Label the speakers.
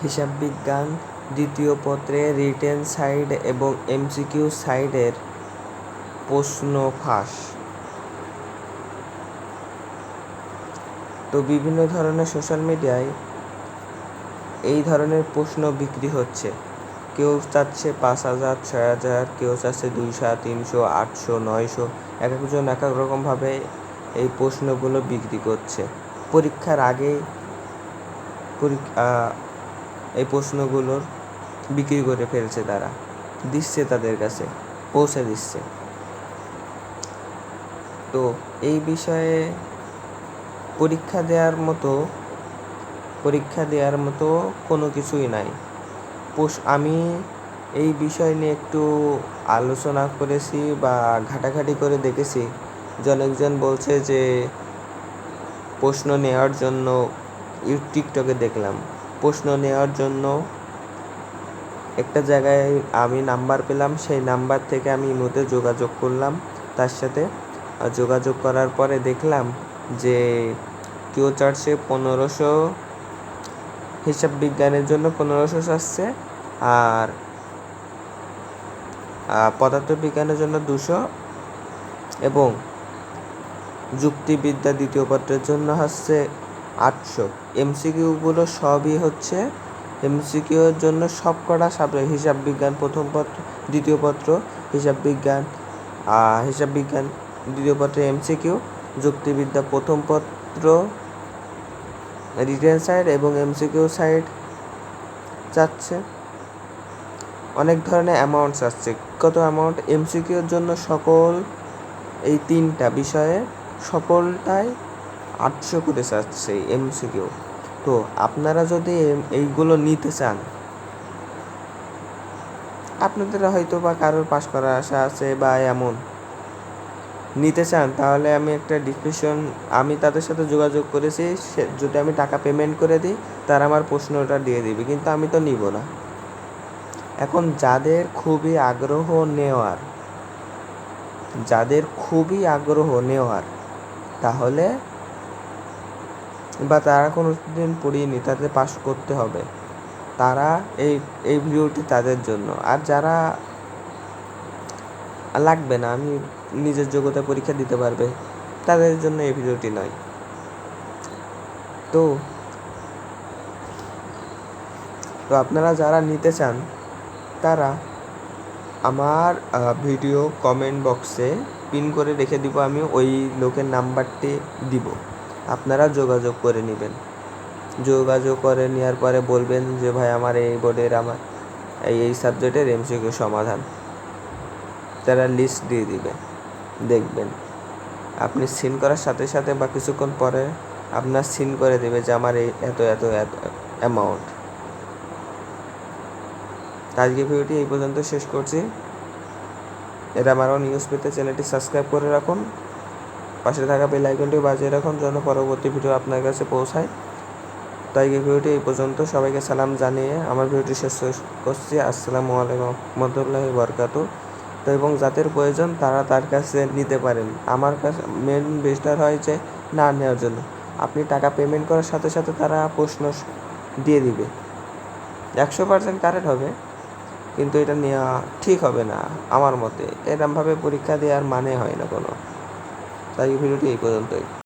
Speaker 1: হিসাব বিজ্ঞান দ্বিতীয় পত্রে রিটেন সাইড এবং এমসিকিউ সাইডের প্রশ্ন ফাঁস। তো বিভিন্ন ধরনের সোশ্যাল মিডিয়ায় এই ধরনের প্রশ্ন বিক্রি হচ্ছে। কেউ চাচ্ছে 5,000, 6,000, কেউ চাচ্ছে 200, 300, 800, 900, এক একজন এক এক রকমভাবে এই প্রশ্নগুলো বিক্রি করছে। পরীক্ষার আগেই এই প্রশ্নগুলোর বিক্রি করে ফেলছে, তারা দিচ্ছে, তাদের কাছে পৌঁছে দিচ্ছে। তো এই বিষয়ে পরীক্ষা দেওয়ার মতো কোনো কিছুই নাই। আমি এই বিষয় নিয়ে একটু আলোচনা করেছি বা ঘাটাঘাটি করে দেখেছি যে অনেকজন বলছে যে প্রশ্ন নেওয়ার জন্য টিকটকে দেখলাম প্রশ্ন নেওয়ার জন্য একটা জায়গায় আমি নাম্বার পেলাম, সেই নাম্বার থেকে আমি ইমোতে যোগাযোগ করলাম তার সাথে। যোগাযোগ করার পরে দেখলাম যে কেউ চাচ্ছে 1500, হিসাব বিজ্ঞানের জন্য 1500 চাচ্ছে, আর পদার্থবিজ্ঞানের জন্য 200 এবং যুক্তিবিদ্যা দ্বিতীয় পত্রের জন্য হচ্ছে 800। এমসিকিউগুলো সবই হচ্ছে এমসিকিউর জন্য সবকটা সাবজেক্ট, হিসাব বিজ্ঞান প্রথম পত্র, দ্বিতীয় পত্র, হিসাব বিজ্ঞান দ্বিতীয় পত্রে এমসিকিউ, যুক্তিবিদ্যা প্রথম পত্র রিটেন সাইড এবং এমসিকিউ সাইড চাচ্ছে। অনেক ধরনের অ্যামাউন্ট চাচ্ছে। কত অ্যামাউন্ট? এমসিকিউর জন্য সকল এই 3টা বিষয়ে সকলটাই 800 করে চাচ্ছে এমসিকিউ। তো আপনারা যদি এইগুলো নিতে চান, আপনাদের হয়তো বা কারোর পাস করার আশা আছে বা এমন নিতে চান, তাহলে আমি তাদের সাথে যোগাযোগ করেছি। যদি আমি টাকা পেমেন্ট করে দিই, তারা আমার প্রশ্নটা দিয়ে দিবে, কিন্তু আমি তো নিব না। এখন যাদের খুবই আগ্রহ নেওয়ার তাহলে বা তারা কোনো দিন পড়িনি, তাদের পাস করতে হবে, তারা এই ভিডিওটি তাদের জন্য। আর যারা লাগবে না, আমি নিজের যোগ্যতা পরীক্ষা দিতে পারবে, তাদের জন্য এই ভিডিওটি নয়। তো আপনারা যারা নিতে চান, তারা আমার ভিডিও কমেন্ট বক্সে পিন করে রেখে দিব, আমি ওই লোকের নাম্বারটি দিব, আপনারা যোগাযোগ করে নেবেন। যোগাযোগ করে নেওয়ার পরে বলবেন যে ভাই আমার এই বোর্ডের আমার এই সাবজেক্টের এমসিকিউ সমাধান, তারা লিস্ট দিয়ে দিবে। দেখবেন আপনি সিন করার সাথে সাথে বা কিছুক্ষণ পরে আপনার সিন করে দেবে যে আমার এই এত এত এত অ্যামাউন্ট। আজকে ভিডিওটি এই পর্যন্ত শেষ করছি। আরও নিউজ পেতে চ্যানেলটি সাবস্ক্রাইব করে রাখুন, পাশে থাকা বেল আইকনটি বাজিয়ে রাখুন যেন পরবর্তী ভিডিও আপনার কাছে পৌঁছায়। তাই এই ভিডিওটি এই পর্যন্ত। সবাইকে সালাম জানিয়ে আমার ভিডিওটি শেষ করছি। আসসালামু আলাইকুম রহমতুল্লাহি বারাকাতুহু। তো এবং যাদের প্রয়োজন তারা তার কাছে নিতে পারেন। আমার কাছে মেন বেস্টার হয় যে না নেওয়ার জন্য, আপনি টাকা পেমেন্ট করার সাথে সাথে তারা প্রশ্ন দিয়ে দিবে, 100% কারেক্ট হবে, কিন্তু এটা নেওয়া ঠিক হবে না আমার মতে। এরকমভাবে পরীক্ষা দেওয়ার মানে হয় না কোনো। তাই ভিডিওটি এই পর্যন্তই।